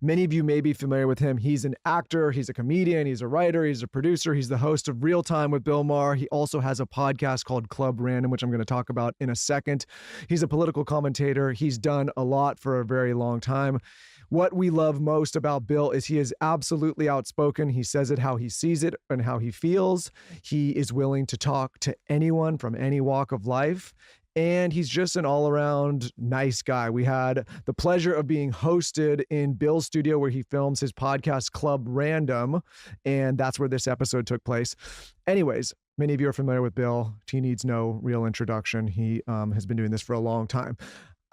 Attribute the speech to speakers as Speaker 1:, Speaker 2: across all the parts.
Speaker 1: Many of you may be familiar with him. He's an actor, he's a comedian, he's a writer, he's a producer, he's the host of Real Time with Bill Maher. He also has a podcast called Club Random, which I'm going to talk about in a second. He's a political commentator. He's done a lot for a very long time. What we love most about Bill is he is absolutely outspoken. He says it how he sees it and how he feels. He is willing to talk to anyone from any walk of life. And he's just an all-around nice guy. We had the pleasure of being hosted in Bill's studio where he films his podcast Club Random, and that's where this episode took place. Anyways, many of you are familiar with Bill. He needs no real introduction. He has been doing this for a long time.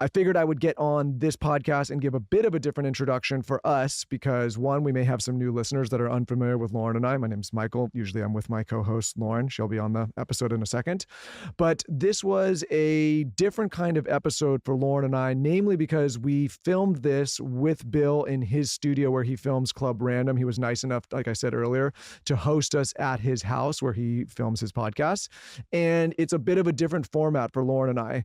Speaker 1: I figured I would get on this podcast and give a bit of a different introduction for us because, one, we may have some new listeners that are unfamiliar with Lauren and I. My name's Michael. Usually I'm with my co-host, Lauren. She'll be on the episode in a second. But this was a different kind of episode for Lauren and I, namely because we filmed this with Bill in his studio where he films Club Random. He was nice enough, like I said earlier, to host us at his house where he films his podcast. And it's a bit of a different format for Lauren and I.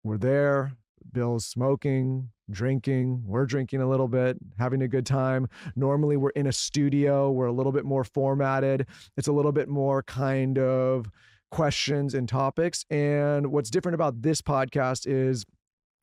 Speaker 1: We're there. Bill's smoking, drinking, we're drinking a little bit, having a good time. Normally we're in a studio, we're a little bit more formatted. It's a little bit more kind of questions and topics. And what's different about this podcast is,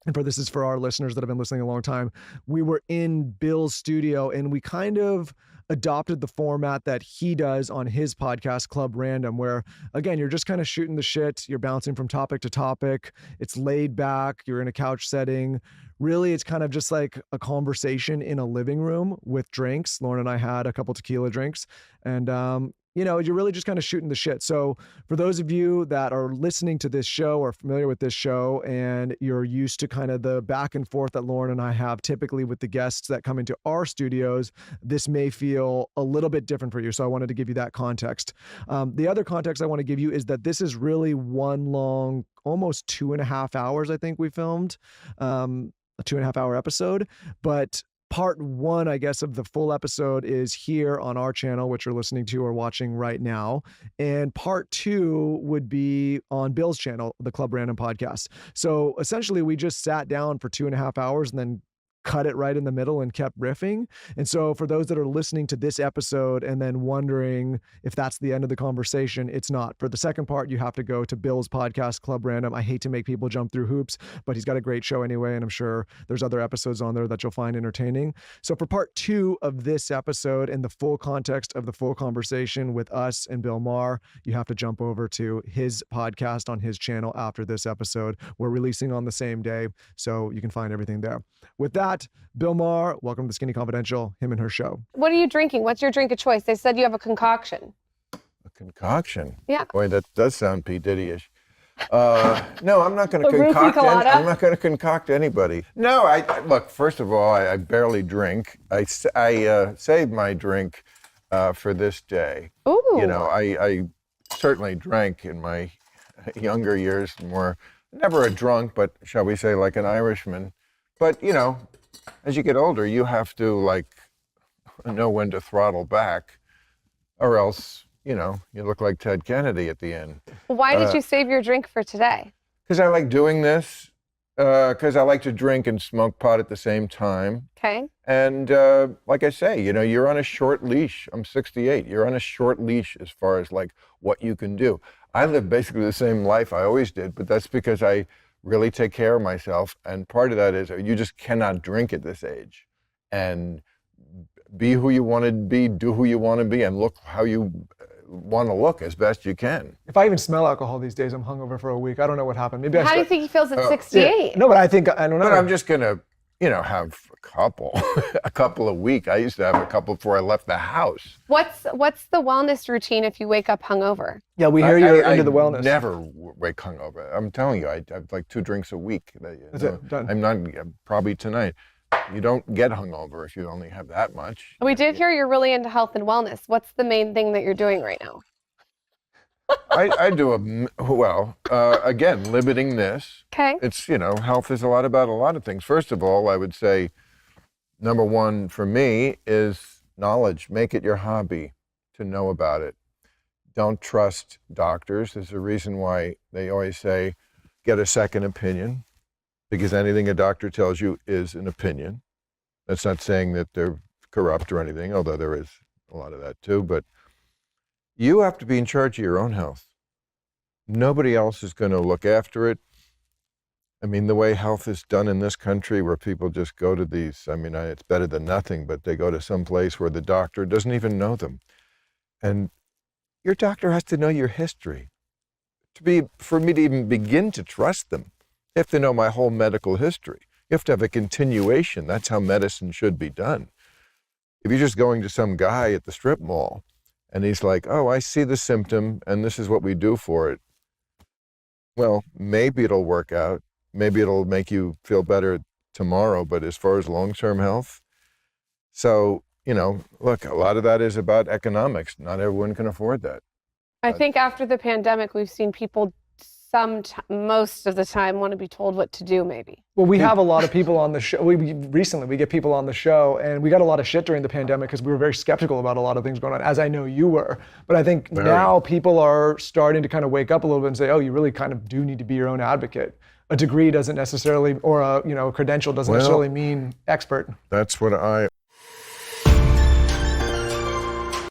Speaker 1: and this is for our listeners that have been listening a long time, we were in Bill's studio and we kind of adopted the format that he does on his podcast, Club Random, where, again, you're just kind of shooting the shit. You're bouncing from topic to topic. It's laid back. You're in a couch setting. Really, it's kind of just like a conversation in a living room with drinks. Lauren and I had a couple tequila drinks, and you're really just kind of shooting the shit. So for those of you that are listening to this show or familiar with this show and you're used to kind of the back and forth that Lauren and I have typically with the guests that come into our studios, this may feel a little bit different for you. So I wanted to give you that context. The other context I want to give you is that this is really one long, almost 2.5 hours, I think we filmed, a 2.5 hour episode, but part one, I guess, of the full episode is here on our channel, which you're listening to or watching right now. And part two would be on Bill's channel, the Club Random podcast. So essentially, we just sat down for 2.5 hours and then cut it right in the middle and kept riffing. And so for those that are listening to this episode and then wondering if that's the end of the conversation, it's not. For the second part, you have to go to Bill's podcast, Club Random. I hate to make people jump through hoops, but he's got a great show anyway, and I'm sure there's other episodes on there that you'll find entertaining. So for part two of this episode and the full context of the full conversation with us and Bill Maher, you have to jump over to his podcast on his channel after this episode. We're releasing on the same day, so you can find everything there. With that, Bill Maher, welcome to Skinny Confidential, him and her show.
Speaker 2: What are you drinking? What's your drink of choice? They said you have a concoction.
Speaker 3: A concoction?
Speaker 2: Yeah.
Speaker 3: Boy, that does sound P. Diddy-ish. No, I'm not going to concoct. I'm not going to concoct anybody. No, look. First of all, I barely drink. I saved my drink for this day.
Speaker 2: Ooh.
Speaker 3: I certainly drank in my younger years. Never a drunk, but shall we say, like an Irishman. But as you get older, you have to know when to throttle back, or else you look like Ted Kennedy at the end.
Speaker 2: Why did you save your drink for today?
Speaker 3: Because I like doing this. Because I like to drink and smoke pot at the same time.
Speaker 2: Okay.
Speaker 3: And like I say, you're on a short leash. I'm 68. You're on a short leash as far as what you can do. I live basically the same life I always did, but that's because I really take care of myself. And part of that is you just cannot drink at this age and be who you want to be, do who you want to be, and look how you want to look as best you can.
Speaker 1: If I even smell alcohol these days, I'm hungover for a week. I don't know what happened. Maybe
Speaker 2: How do you think he feels at 68?
Speaker 1: Yeah. No, but I don't know.
Speaker 3: But I'm just going to, have a couple a week. I used to have a couple before I left the house.
Speaker 2: What's the wellness routine if you wake up hungover?
Speaker 1: Yeah, we hear you're into the wellness.
Speaker 3: I never wake hungover. I'm telling you, I have 2 drinks a week.
Speaker 1: That's it, done.
Speaker 3: I'm not, probably tonight. You don't get hungover if you only have that much.
Speaker 2: We did hear you're really into health and wellness. What's the main thing that you're doing right now?
Speaker 3: I do again, limiting this.
Speaker 2: Okay.
Speaker 3: It's, health is about a lot of things. First of all, I would say, number one for me is knowledge. Make it your hobby to know about it. Don't trust doctors. There's a reason why they always say, get a second opinion, because anything a doctor tells you is an opinion. That's not saying that they're corrupt or anything, although there is a lot of that too. But you have to be in charge of your own health. Nobody else is going to look after it. I mean, the way health is done in this country, where people just go to these, I mean, it's better than nothing, but they go to some place where the doctor doesn't even know them. And your doctor has to know your history. For me to even begin to trust them, you have to know my whole medical history. You have to have a continuation. That's how medicine should be done. If you're just going to some guy at the strip mall and he's like, oh, I see the symptom and this is what we do for it. Well, maybe it'll work out. Maybe it'll make you feel better tomorrow, but as far as long-term health, so, look, a lot of that is about economics. Not everyone can afford that.
Speaker 2: I think after the pandemic, we've seen people most of the time want to be told what to do, maybe.
Speaker 1: Well, we have a lot of people on the show. Recently, we get people on the show, and we got a lot of shit during the pandemic because we were very skeptical about a lot of things going on, as I know you were. But I think now people are starting to kind of wake up a little bit and say, oh, you really kind of do need to be your own advocate. A degree doesn't necessarily, or a credential doesn't necessarily mean expert.
Speaker 3: That's what